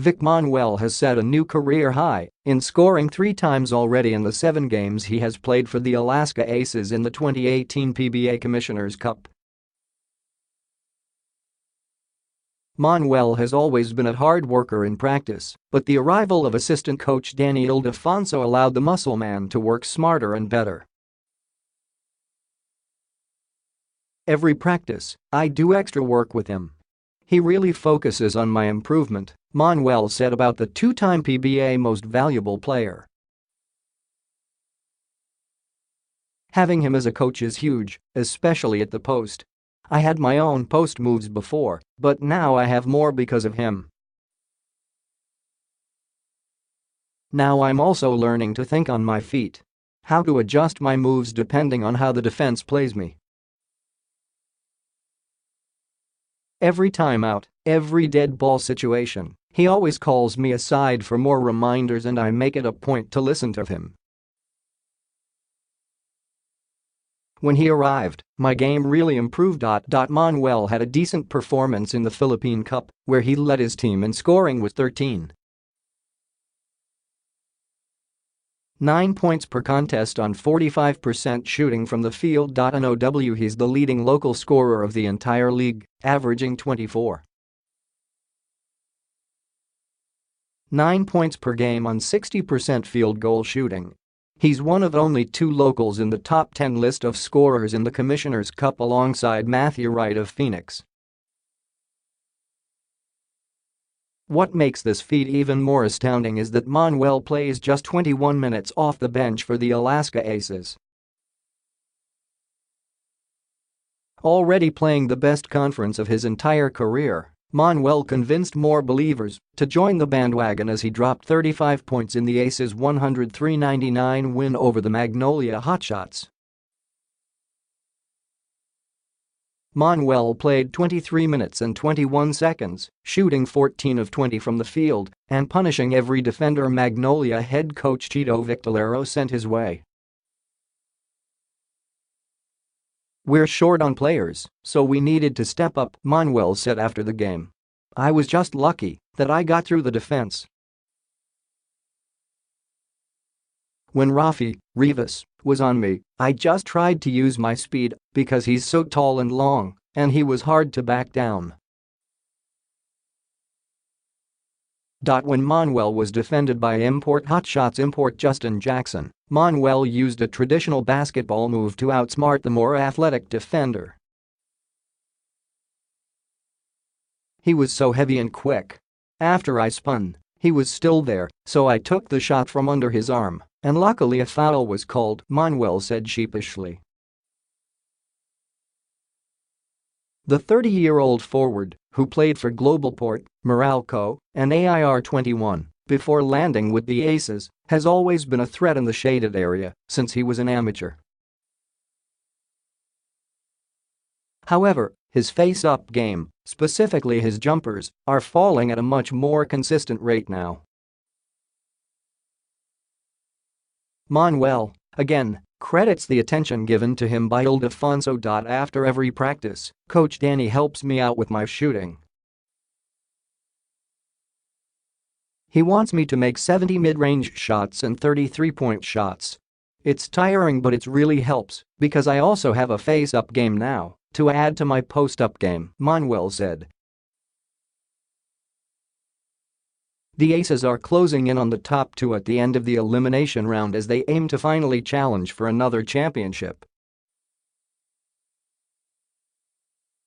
Vic Manuel has set a new career high in scoring 3 times already in the 7 games he has played for the Alaska Aces in the 2018 PBA Commissioner's Cup. Manuel has always been a hard worker in practice, but the arrival of assistant coach Danny Ildefonso allowed the Muscleman to work smarter and better. "Every practice, I do extra work with him. He really focuses on my improvement," Manuel said about the 2-time PBA Most Valuable Player. "Having him as a coach is huge, especially at the post. I had my own post moves before, but now I have more because of him. Now I'm also learning to think on my feet. How to adjust my moves depending on how the defense plays me. Every timeout, every dead ball situation, he always calls me aside for more reminders and I make it a point to listen to him. When he arrived, my game really improved. Manuel had a decent performance in the Philippine Cup, where he led his team in scoring with 13.9 points per contest on 45% shooting from the field. NOW he's the leading local scorer of the entire league, averaging 24.9 points per game on 60% field goal shooting. He's one of only 2 locals in the top 10 list of scorers in the Commissioner's Cup alongside Matthew Wright of Phoenix. What makes this feat even more astounding is that Manuel plays just 21 minutes off the bench for the Alaska Aces. Already playing the best conference of his entire career, Manuel convinced more believers to join the bandwagon as he dropped 35 points in the Aces' 103-99 win over the Magnolia Hotshots. Manuel played 23 minutes and 21 seconds, shooting 14 of 20 from the field and punishing every defender Magnolia head coach Tito Victorero sent his way. "We're short on players, so we needed to step up," Manuel said after the game. "I was just lucky that I got through the defense. When Rafi Rivas was on me, I just tried to use my speed because he's so tall and long, and he was hard to back down." When Manuel was defended by Hotshots import Justin Jackson, Manuel used a traditional basketball move to outsmart the more athletic defender. "He was so heavy and quick. After I spun, he was still there, so I took the shot from under his arm, and luckily a foul was called," Manuel said sheepishly. The 30-year-old forward, who played for Globalport, Meralco, and AIR 21 before landing with the Aces, has always been a threat in the shaded area since he was an amateur. However, his face-up game, specifically his jumpers, are falling at a much more consistent rate now. Manuel, again, credits the attention given to him by Ildefonso. "After every practice, Coach Danny helps me out with my shooting. He wants me to make 70 mid-range shots and 30 three-point shots. It's tiring, but it really helps because I also have a face-up game now to add to my post-up game," Manuel said. The Aces are closing in on the top 2 at the end of the elimination round as they aim to finally challenge for another championship.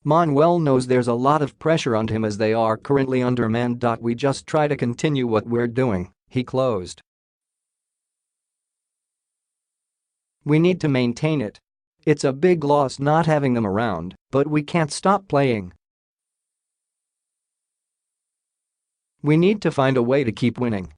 Manuel knows there's a lot of pressure on him as they are currently undermanned. "We just try to continue what we're doing," he closed. "We need to maintain it. It's a big loss not having them around, but we can't stop playing. We need to find a way to keep winning."